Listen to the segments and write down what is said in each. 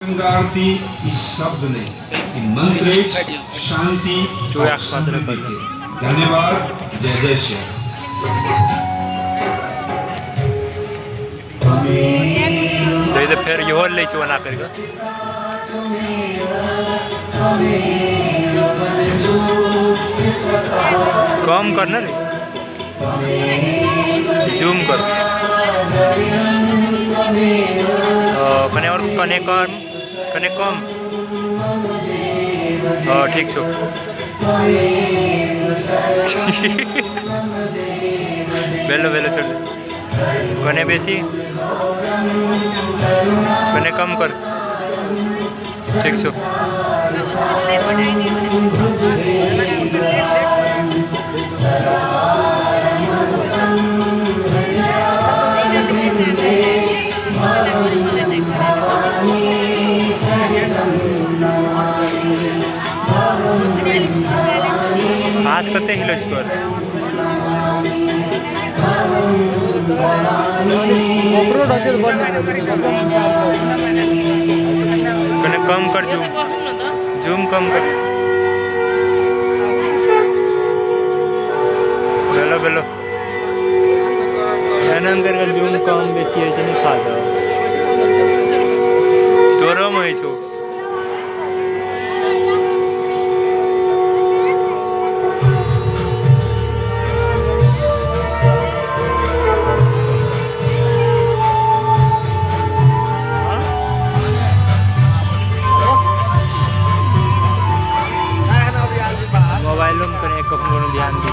आरती इस शब्द ने मंत्र शांति और समृद्धि के धन्यवाद। जय जय श्री तो इधर फिर ये और ले चुका ना करेगा कम करना रे जूम कर कने और कने कम ठीक छो बेलो बेलो छोड़ दे कने बेसी कने कम कर ठीक छो हाथ कते हिलोच तोर कने कम कर जूम कम कर बेलो बेलो एना कर जूम कम बेसी है नहीं खा जाओ तोरो में छो मोबाइल में कने कखनो ध्यान दी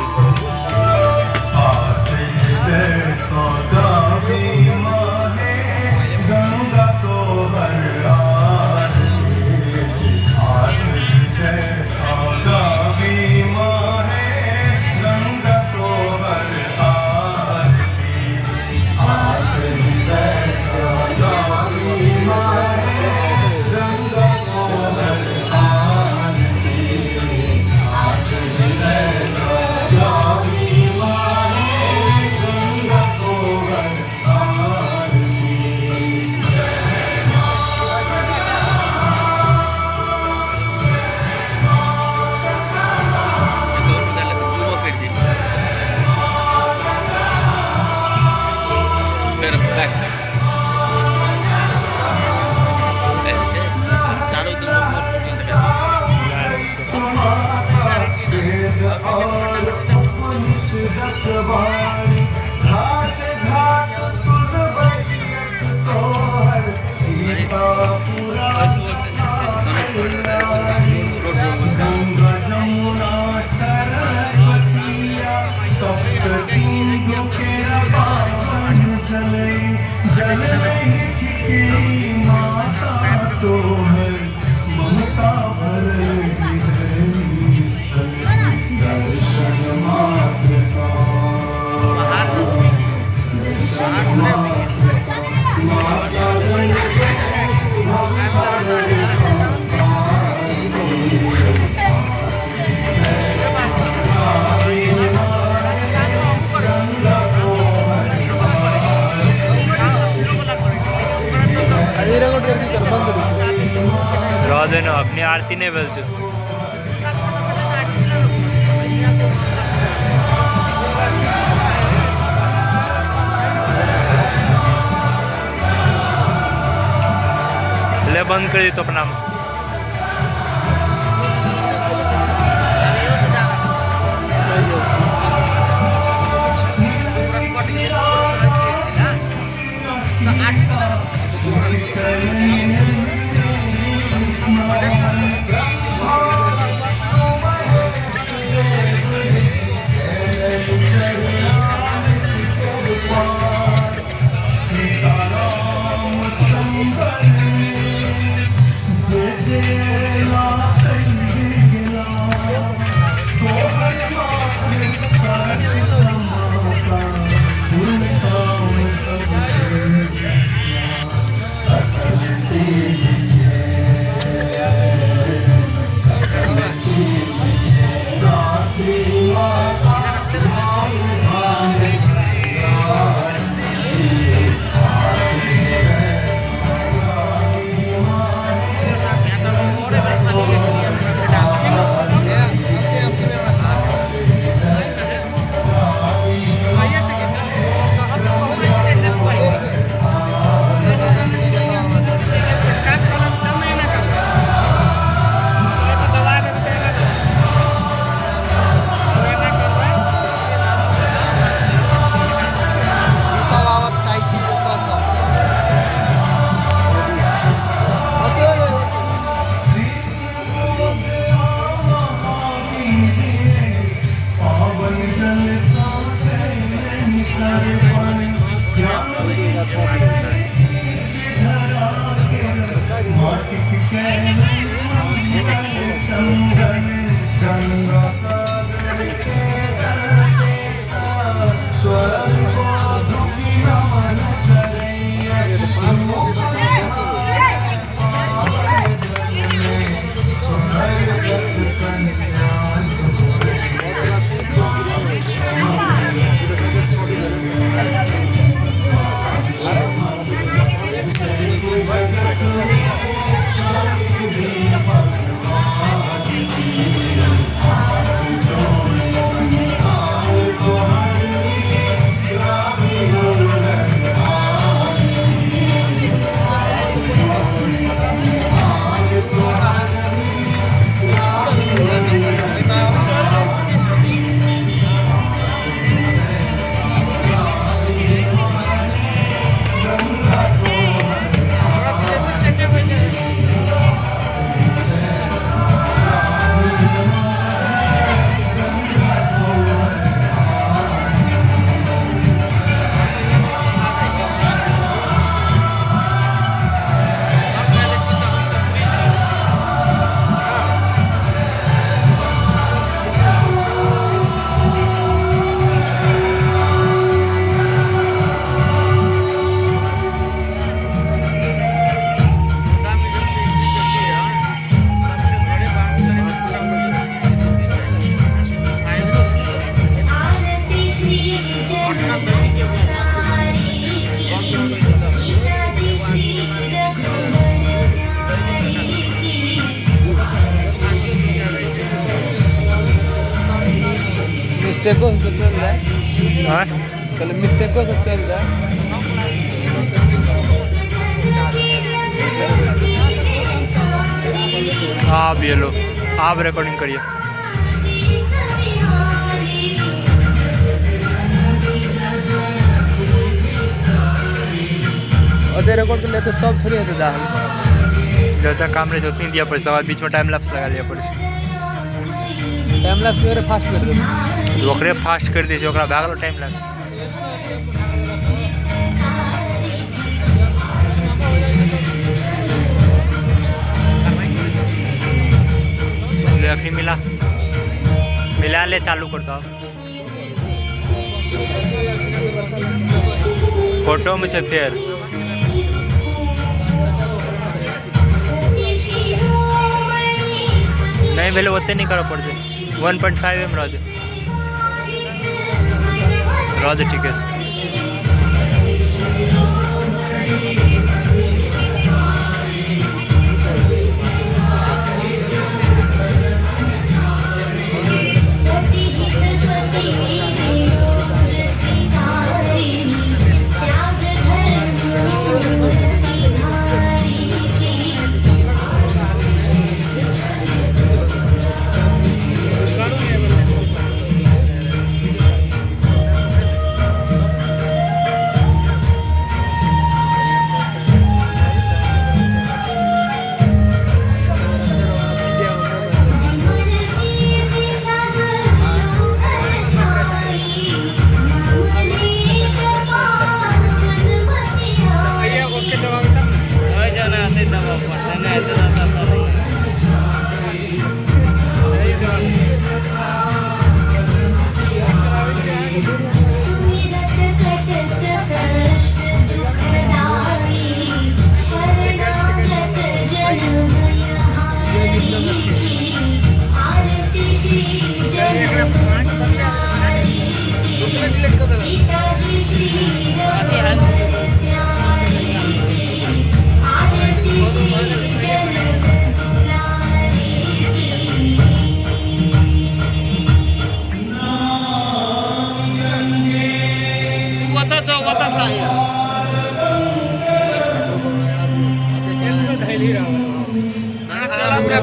राजन अपनी आरती नहीं बोलते ले बंद कर दी तो अपना मिस्टेको से चल रहा है, हाँ कल मिस्टेको से चल रहा है। आप ये लो, आप रिकॉर्डिंग करिए। और रिकॉर्ड कर लेते सब थोड़ी होते जा जब तक काम नहीं उतनी दिया पैसा, बीच में टाइम लैप्स लगा लिया पड़े। टाइम लैप्स करे फास्ट कर दे, ओकरे फास्ट कर दीजिए, ओकरा भागलो टाइम लैप्स। ले अभी मिला ले, चालू कर दो। फोटो में फिर नहीं पहले ओते नहीं करो पड़ते, 1.5 में रह दे, ठीक है।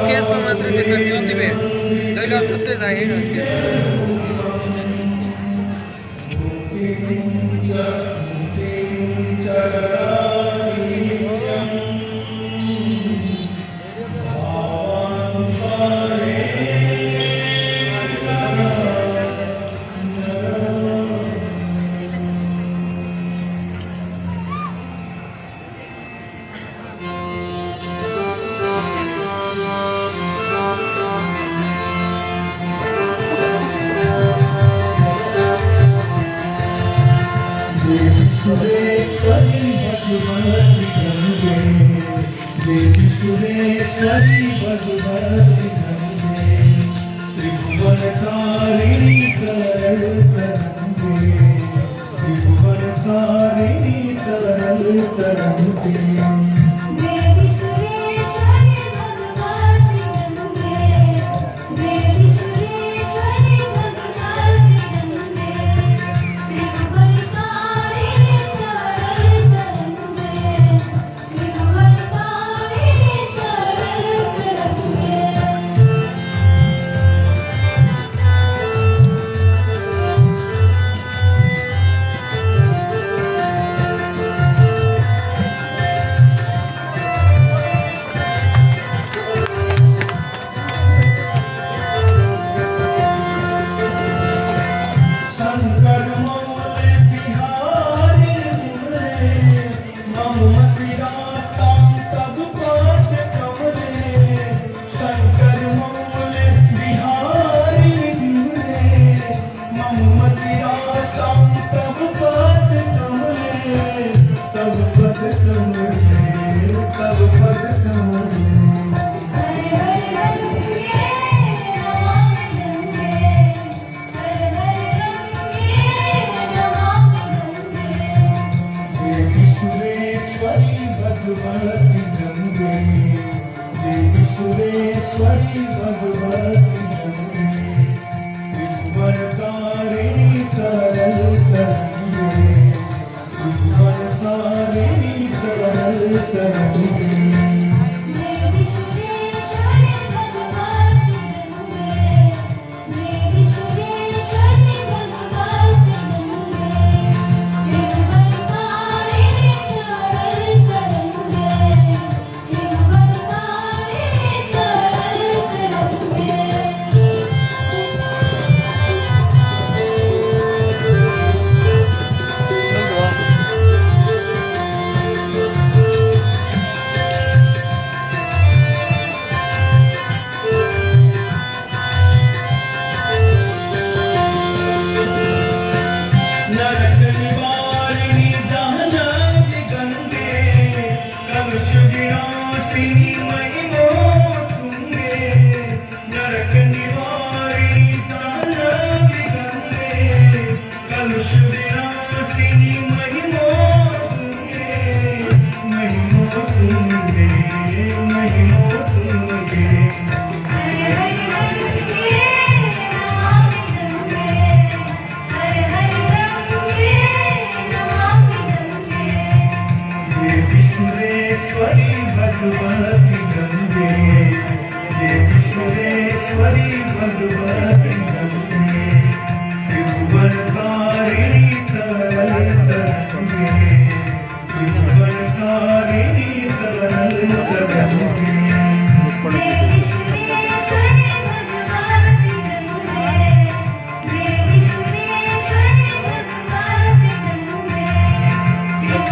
केस मात्र दिबे जैला थते जाहे सुरेश्वरी भगवती गंगे देवी सुरेश्वरी भगवती गंगे त्रिभुवनकारिणी तरल तरंगे त्रिभुवनकारिणी तरल तरंगे देवी सुरेश्वरी भगवती गंगे देवी सुरेश्वरी भगवती गंगे त्रिभुवनकारिणी तरल तरंगे त्रिभुवनकारिणी तरल तरंगे शंकर मौले बिहारी बिमले मममति रास्तां तब पाद कमले शंकर मौले बिहारी बिमले मममति रास्तां तब पाद कमले तब पद कमले तब पद कमले हरे हरे गंगे नमामि गंगे हरे हरे गंगे नमामि गंगे देवी सुरेश्वरी भगवती गंगे देवी सुरेश्वरी भगवती गंगे त्रिभुवनकारिणी तरल तरंगे त्रिभुवनकारिणी तरल तरंगे देवी सुरेश्वरी भगवती गंगे देवी सुरेश्वरी भगवती गंगे त्रिभुवनकारिणी तरल तरंगे त्रिभुवनकारिणी तरल तरंगे नरक निवारिणी जाह्नवी गंगे कलुष विनाशिनी महिमो तुंगे नरक निवारिणी जाह्नवी गंगे कलुष विनाशिनी महिमो तुंगे महिमो तुंगे महिमो तुंगे हरे हरे गंगे नमामि गंगे हरे हरे गंगे नमामि गंगे देवी सुरेश्वरी भगवती गंगे देवी सुरेश्वरी भगवती गंगे त्रिभुवनकारिणी तरल तरंगे त्रिभुवनकारिणी तरल तरंगे देवी सुरेश्वरी भगवती गंगे देवी सुरेश्वरी भगवती गंगे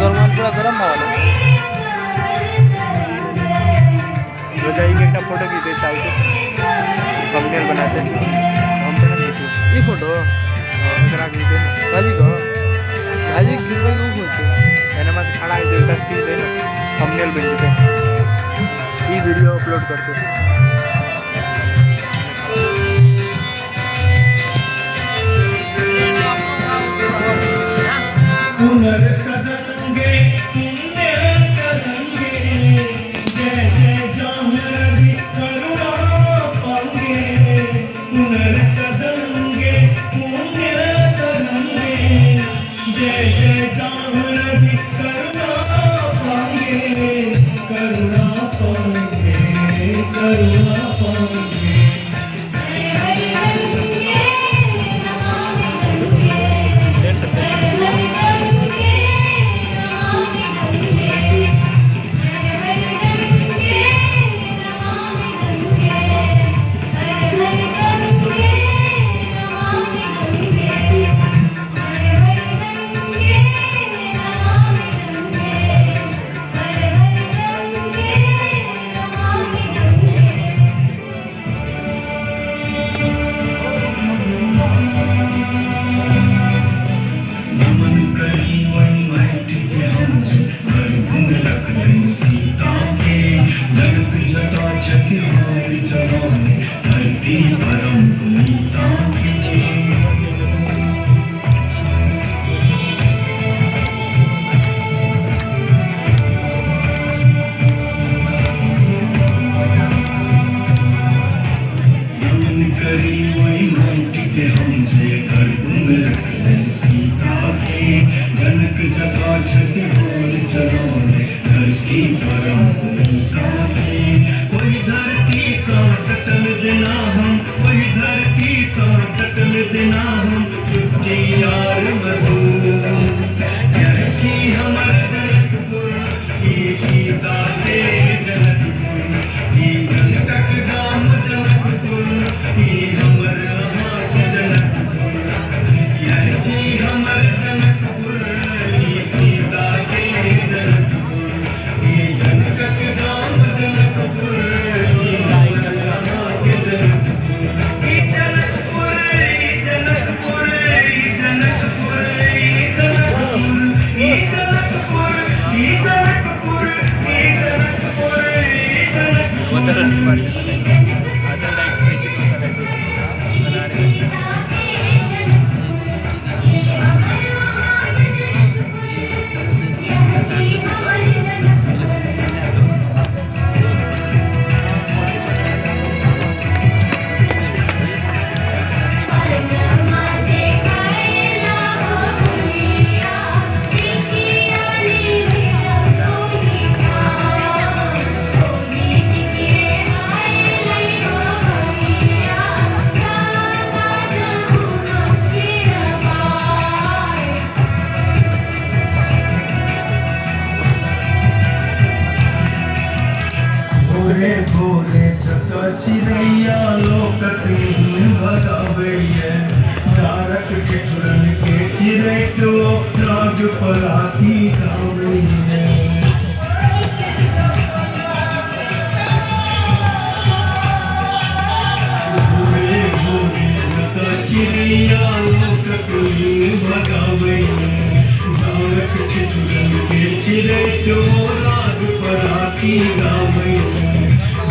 गरम पूरा गरम भाव बताइए एक फोटो खींचे चालते थंबनेल बनाते हम बना वीडियो ये फोटो अगर आप खींचे भाजी को भाजी खिचवाई को खोलते एना मत खड़ा है जो 10 खींच देना थंबनेल बन जाते ये वीडियो अपलोड करते पुनर्सदंगे पुण्य तरंगे जय जय जाह्नवी करुणा पांगे पुनर्सदंगे पुण्य तरंगे जय जय जाह्नवी करुणा पांगे करुणा पांगे करुणा पांगे हरे हरे गंगे नमामि गंगे हरे हरे गंगे उधर अदर लाइट बना रहे हैं। भोरे भोरे जत चिड़ैया लोकतीन भगावैया तारक के ठुरन के चिड़ै तो नाग पराती गावैया भोरे भोरे जत चिड़ैया लोकतीन भगावैया तारक के ठुरन के चिड़ै तो नाग पराती गावैया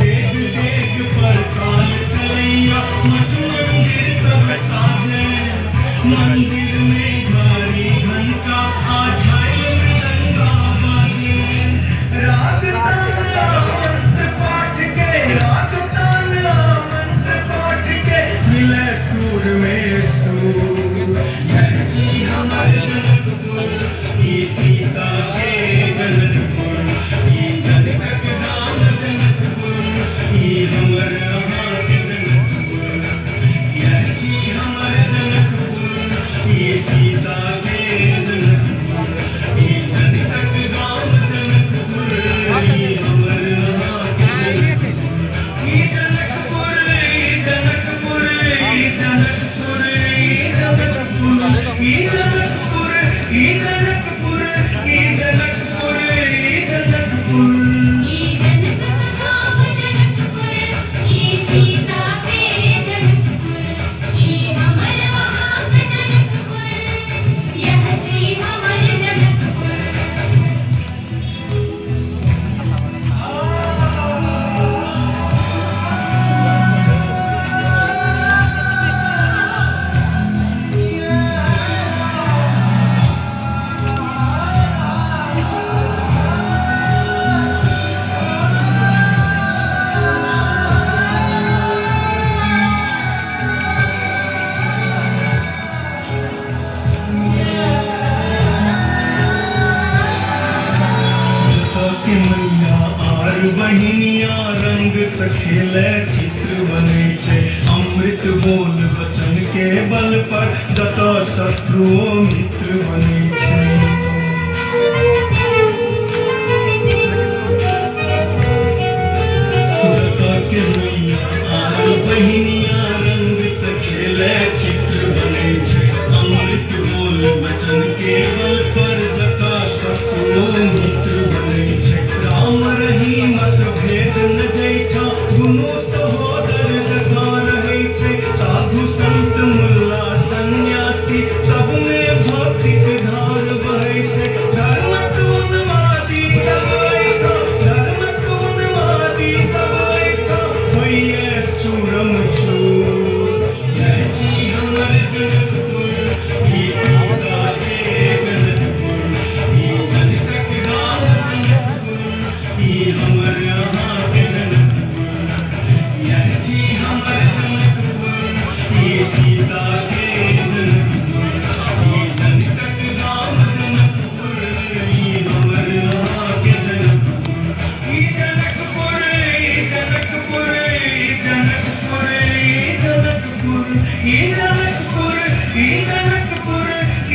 देख देख पर काल कलैया मठ मंदिर सब साजे मंदिर में भारी घंटा आ जाए मृदंगा बाजे राग ताना मंत्र पाठ के राग ताना मंत्र पाठ के मिले सूर में सूर जय जी हमारे जनकपुर ई सीता के जनकपुर ई जनक नाम जनकपुर ई हमर यहाँ के जनकपुर जय जी हमारे जनकपुर ई सीता के जनकपुर ई जनक नाम जनकपुर ई हमर यहाँ के जनकपुर ई जनकपुर ई जनकपुर ई जनकपुर ई जनकपुर ई जनकपुर ई जनकपुर ई जनकपुर ई जनकपुर ई जनक गाँव जनकपुर, ई सीता के जनकपुर, ई हमर वहाँ के जनकपुर, यह छी हमर जनकपुर। के मैया आर बहिनिया रंग सखेले चित्र बने छे अमृत बोल वचन के बल पर जत शत्रुओ मित्र बने छे जत के मैया आर बहिनिया रंग सखेले चित्र बने छे अमृत बोल वचन के बल पर जत शत्रुओ मित्र बने छे राम रही मत भेद न जैठा दुनू सहोदर जखा रहै छै साधु संत मुल्ला सन्यासी सब में भौतिक धार बहै छै धर्मक उन्मादी सब ऐठा धर्मक उन्मादी सब ऐठा होइए चूरम चूर जय जी हमर जनकपुर ई सीता के जनकपुर ई जनकक गाँव जनकपुर ई हमर यहाँ के जनकपुर यह छी हमर जनकपुर ई सीता के जनकपुर ई जनकक गाँव जनकपुर ई हमर यहाँ के जनकपुर ई जनकपुर ई जनकपुर ई जनकपुर ई जनकपुर ई जनकपुर ई जनकपुर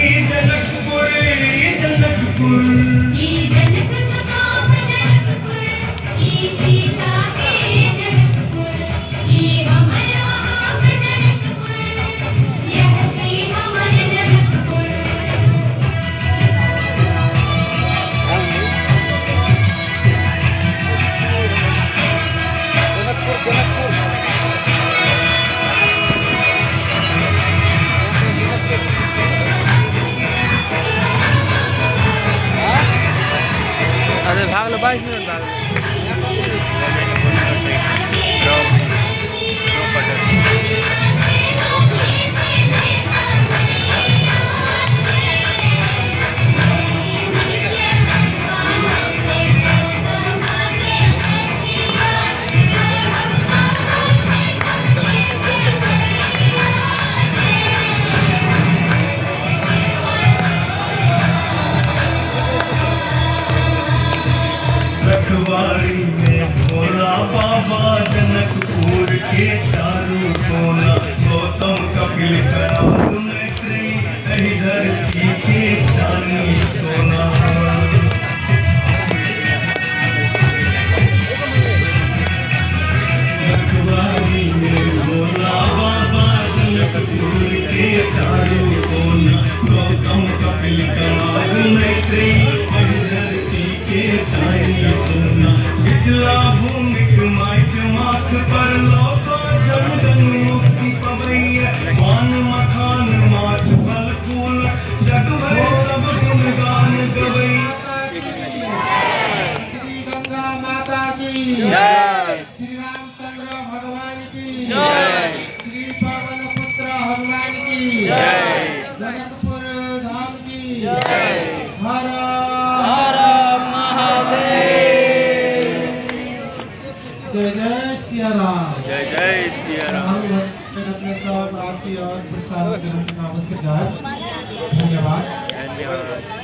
ई जनकपुर ई जनकपुर ई जनक गाँव जनकपुर, ई सीता के जनकपुर, ई हमर वहाँ के जनकपुर, यह छी हमर जनकपुर। अरे भाग लो 22 मिनट भाग लो। जनकपुर के चारों कोना गौतम कपिल कराल मैत्रेयी कही धरती के चांदी सोना रखवाली में भोला बाबा जनकपुर के चारों कोना गौतम कपिल कराल मैत्रेयी कही धरती के चांदी सोना मिथिला भूमि माइट माथ पर लोका जन जन मुक्ति पवैया मान मखान माछ फल फूल जग भरे सब गुण गान गवैया श्री गंगा माता की जय। श्री रामचंद्र भगवान की जय। श्री पवन पुत्र हनुमान की जय। जनकपुर धाम की जय। हर हर महादेव। जय जय सिया राम। जय जय सिया राम। हम भक्त अपने सब आपकी और प्रसाद ग्रहण करना अवश्य जाए। धन्यवाद। धन्यवाद।